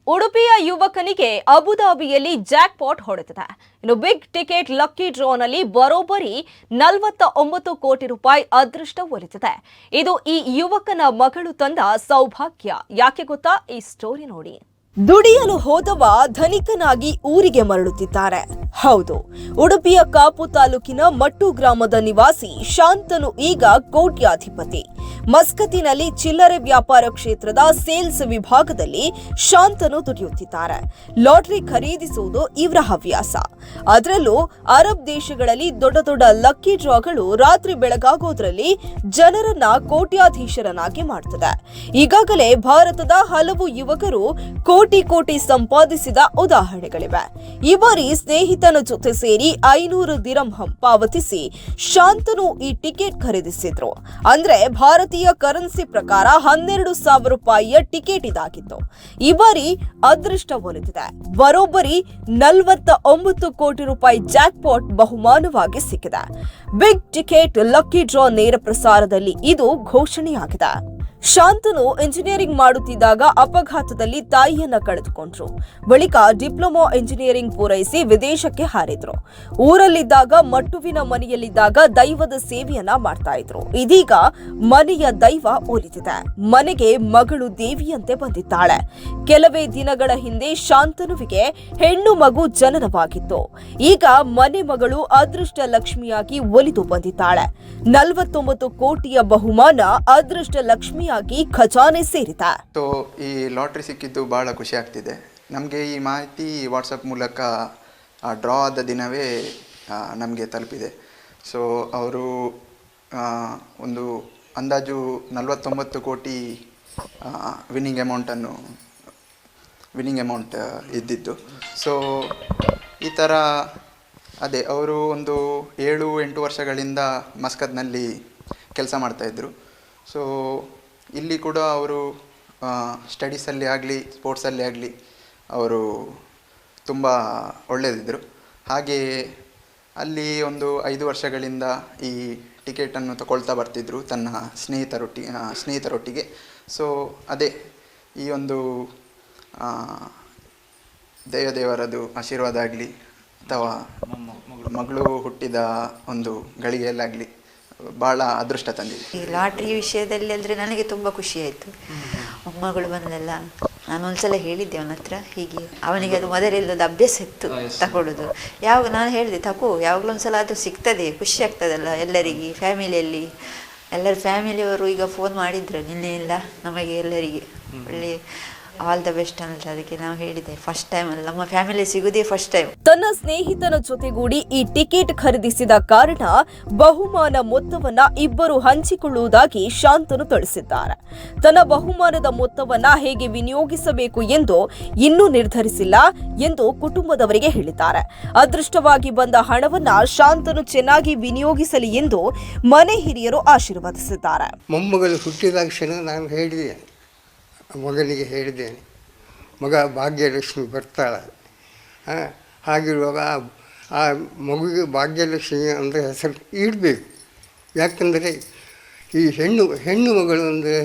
ಉಡುಪಿಯ ಯುವಕನಿಗೆ ಅಬುಧಾಬಿಯಲ್ಲಿ ಜಾಕ್ಪಾಟ್ ಹೊಡೆದಿದೆ. ಇನ್ನು ಬಿಗ್ ಟಿಕೆಟ್ ಲಕ್ಕಿ ಡ್ರಾನಲ್ಲಿ ಬರೋಬ್ಬರಿ 49 ಕೋಟಿ ರೂಪಾಯಿ ಅದೃಷ್ಟ ಒಲಿದಿದೆ. ಇದು ಈ ಯುವಕನ ಮಗಳು ತಂದ ಸೌಭಾಗ್ಯ. ಯಾಕೆ ಗೊತ್ತಾ? ಈ ಸ್ಟೋರಿ ನೋಡಿ. ದುಡಿಯಲು ಹೋದವ ಧನಿಕನಾಗಿ ಊರಿಗೆ ಮರಳುತ್ತಿದ್ದಾರೆ. ಹೌದು, ಉಡುಪಿಯ ಕಾಪು ತಾಲೂಕಿನ ಮಟ್ಟು ಗ್ರಾಮದ ನಿವಾಸಿ ಶಾಂತನು ಈಗ ಕೋಟ್ಯಾಧಿಪತಿ. ಮಸ್ಕತ್ತಿನಲ್ಲಿ ಚಿಲ್ಲರೆ ವ್ಯಾಪಾರ ಕ್ಷೇತ್ರದ ಸೇಲ್ಸ್ ವಿಭಾಗದಲ್ಲಿ ಶಾಂತನು ದುಡಿಯುತ್ತಿದ್ದಾರೆ. ಲಾಟರಿ ಖರೀದಿಸುವುದು ಇವರ ಹವ್ಯಾಸ. ಅದರಲ್ಲೂ ಅರಬ್ ದೇಶಗಳಲ್ಲಿ ದೊಡ್ಡ ದೊಡ್ಡ ಲಕ್ಕಿ ಡ್ರಾಗಳು ರಾತ್ರಿ ಬೆಳಗಾಗೋದ್ರಲ್ಲಿ ಜನರನ್ನ ಕೋಟ್ಯಾಧೀಶರನ್ನಾಗಿ ಮಾಡ್ತದೆ. ಈಗಾಗಲೇ ಭಾರತದ ಹಲವು ಯುವಕರು ಕೋಟಿ ಸಂಪಾದಿಸಿದ ಉದಾಹರಣೆಗಳಿವೆ. ಈ ಬಾರಿ ಸ್ನೇಹಿತನ ಜೊತೆ ಸೇರಿ 500 ದಿರಹಂ ಪಾವತಿಸಿ ಶಾಂತನು ಈ ಟಿಕೆಟ್ ಖರೀದಿಸಿದ್ರು. ಅಂದ್ರೆ ಭಾರತೀಯ ಕರೆನ್ಸಿ ಪ್ರಕಾರ 12,000 ರೂಪಾಯಿಯ ಟಿಕೆಟ್ ಇದಾಗಿತ್ತು. ಈ ಬಾರಿ ಅದೃಷ್ಟ ಒಲಿದಿದೆ. ಬರೋಬ್ಬರಿ 49 ಕೋಟಿ ರೂಪಾಯಿ ಜಾಕ್ಪಾಟ್ ಬಹುಮಾನವಾಗಿ ಸಿಕ್ಕಿದೆ. ಬಿಗ್ ಟಿಕೆಟ್ ಲಕ್ಕಿ ಡ್ರಾ ನೇರ ಪ್ರಸಾರದಲ್ಲಿ ಇದು ಘೋಷಣೆಯಾಗಿದೆ. ಶಾಂತನು ಇಂಜಿನಿಯರಿಂಗ್ ಮಾಡುತ್ತಿದ್ದಾಗ ಅಪಘಾತದಲ್ಲಿ ತಾಯಿಯನ್ನ ಕಳೆದುಕೊಂಡ್ರು. ಬಳಿಕ ಡಿಪ್ಲೊಮಾ ಇಂಜಿನಿಯರಿಂಗ್ ಪೂರೈಸಿ ವಿದೇಶಕ್ಕೆ ಹಾರಿದ್ರು. ಊರಲ್ಲಿದ್ದಾಗ ಮಟ್ಟುವಿನ ಮನೆಯಲ್ಲಿದ್ದಾಗ ದೈವದ ಸೇವೆಯನ್ನ ಮಾಡ್ತಾ ಇದ್ರು. ಇದೀಗ ಮನೆಯ ದೈವ ಒಲಿದಿದೆ. ಮನೆಗೆ ಮಗಳು ದೇವಿಯಂತೆ ಬಂದಿದ್ದಾಳೆ. ಕೆಲವೇ ದಿನಗಳ ಹಿಂದೆ ಶಾಂತನುವಿಗೆ ಹೆಣ್ಣು ಮಗು ಜನನವಾಗಿತ್ತು. ಈಗ ಮನೆ ಮಗಳು ಅದೃಷ್ಟ ಲಕ್ಷ್ಮಿಯಾಗಿ ಒಲಿದು ಬಂದಿದ್ದಾಳೆ. 49 ಕೋಟಿಯ ಬಹುಮಾನ ಅದೃಷ್ಟ ಲಕ್ಷ್ಮಿಯಾಗಿ ಖಜಾನೆ ಸೇರಿದೆ. ಈ ಲಾಟ್ರಿ ಸಿಕ್ಕಿದ್ದು ಬಹಳ ಖುಷಿ ಆಗ್ತಿದೆ. ನಮಗೆ ಈ ಮಾಹಿತಿ ವಾಟ್ಸಪ್ ಮೂಲಕ ಡ್ರಾ ಆದ ದಿನವೇ ನಮಗೆ ತಲುಪಿದೆ. ಸೊ ಅವರು ಒಂದು ಅಂದಾಜು 49 ಕೋಟಿ ವಿನ್ನಿಂಗ್ ಅಮೌಂಟ್ ಇದ್ದಿದ್ದು. ಸೊ ಈ ಥರ ಅದೇ ಅವರು ಒಂದು 7-8 ವರ್ಷಗಳಿಂದ ಮಸ್ಕತ್ನಲ್ಲಿ ಕೆಲಸ ಮಾಡ್ತಾಯಿದ್ರು. ಸೊ ಇಲ್ಲಿ ಕೂಡ ಅವರು ಸ್ಟಡೀಸಲ್ಲಿ ಆಗಲಿ ಸ್ಪೋರ್ಟ್ಸಲ್ಲಿ ಆಗಲಿ ಅವರು ತುಂಬ ಒಳ್ಳೆಯದಿದ್ದರು. ಹಾಗೆಯೇ ಅಲ್ಲಿ ಒಂದು 5 ವರ್ಷಗಳಿಂದ ಈ ಟಿಕೆಟನ್ನು ತಗೊಳ್ತಾ ಬರ್ತಿದ್ರು ತನ್ನ ಸ್ನೇಹಿತರೊಟ್ಟಿಗೆ. ಸೊ ಅದೇ ಈ ಒಂದು ದೇವರದು ಆಶೀರ್ವಾದ ಆಗಲಿ ಅಥವಾ ಮಗಳು ಹುಟ್ಟಿದ ಒಂದು ಗಳಿಗೆಯಲ್ಲಾಗಲಿ ಭಾಳ ಅದೃಷ್ಟ ತಂದಿದೆ. ಈ ಲಾಟ್ರಿ ವಿಷಯದಲ್ಲಿ ಅಂದರೆ ನನಗೆ ತುಂಬ ಖುಷಿ ಆಯಿತು. ಮೊಮ್ಮಗಳು ಬಂದಲ್ಲ, ನಾನು ಒಂದ್ಸಲ ಹೇಳಿದ್ದೆ ಅವನ ಹತ್ರ. ಹೀಗೆ ಅವನಿಗೆ ಅದು ಮೊದಲಿಲ್ಲದ ಅಭ್ಯಾಸ ಇತ್ತು ತಗೊಳ್ಳೋದು. ಯಾವಾಗ ನಾನು ಹೇಳಿದೆ ತಗೋ, ಯಾವಾಗಲೂ ಒಂದ್ಸಲ ಅದು ಸಿಗ್ತದೆ, ಖುಷಿ ಆಗ್ತದಲ್ಲ ಎಲ್ಲರಿಗೆ. ಫ್ಯಾಮಿಲಿಯಲ್ಲಿ ಎಲ್ಲರ ಫ್ಯಾಮಿಲಿಯವರು ಈಗ ಫೋನ್ ಮಾಡಿದ್ರು ನಿನ್ನೆ ಇಲ್ಲ ನಮಗೆ ಎಲ್ಲರಿಗೆ ಒಳ್ಳೆ ಆಲ್ ದ ಬೆಸ್ಟ್ ಅಂತ. ಅದಕ್ಕೆ ನಾವು ಹೇಳಿದೆ ಫಸ್ಟ್ ಟೈಮ್ ಅಲ್ಲ, ನಮ್ಮ ಫ್ಯಾಮಿಲಿ ಸಿಗುದೇ ಫಸ್ಟ್ ಟೈಮ್. ತನ್ನ ಸ್ನೇಹಿತನ ಜೊತೆಗೂಡಿ ಈ ಟಿಕೆಟ್ ಖರೀದಿಸಿದ ಕಾರಣ ಬಹುಮಾನ ಮೊತ್ತವನ್ನ ಇಬ್ಬರು ಹಂಚಿಕೊಳ್ಳುವುದಾಗಿ ಶಾಂತನು ತಿಳಿಸಿದ್ದಾರೆ. ತನ್ನ ಬಹುಮಾನದ ಮೊತ್ತವನ್ನ ಹೇಗೆ ವಿನಿಯೋಗಿಸಬೇಕು ಎಂದು ಇನ್ನೂ ನಿರ್ಧರಿಸಿಲ್ಲ ಎಂದು ಕುಟುಂಬದವರಿಗೆ ಹೇಳಿದ್ದಾರೆ. ಅದೃಷ್ಟವಾಗಿ ಬಂದ ಹಣವನ್ನ ಶಾಂತನು ಚೆನ್ನಾಗಿ ವಿನಿಯೋಗಿಸಲಿ ಎಂದು ಮನೆ ಹಿರಿಯರು ಆಶೀರ್ವದಿಸಿದ್ದಾರೆ. ಮೊಮ್ಮಗಳು ಹುಟ್ಟಿದಾಕ್ಷಣ ನಾನು ಹೇಳಿದೆ, ಮಗನಿಗೆ ಹೇಳಿದ್ದೇನೆ, ಮಗ ಭಾಗ್ಯಲಕ್ಷ್ಮಿ ಬರ್ತಾಳೆ. ಹಾಗಿರುವಾಗ ಆ ಮಗುವಿಗೆ ಭಾಗ್ಯಲಕ್ಷ್ಮಿ ಅಂದರೆ ಹೆಸರು ಇಡಬೇಕು. ಯಾಕಂದರೆ ಈ ಹೆಣ್ಣು ಮಗಳು ಅಂದರೆ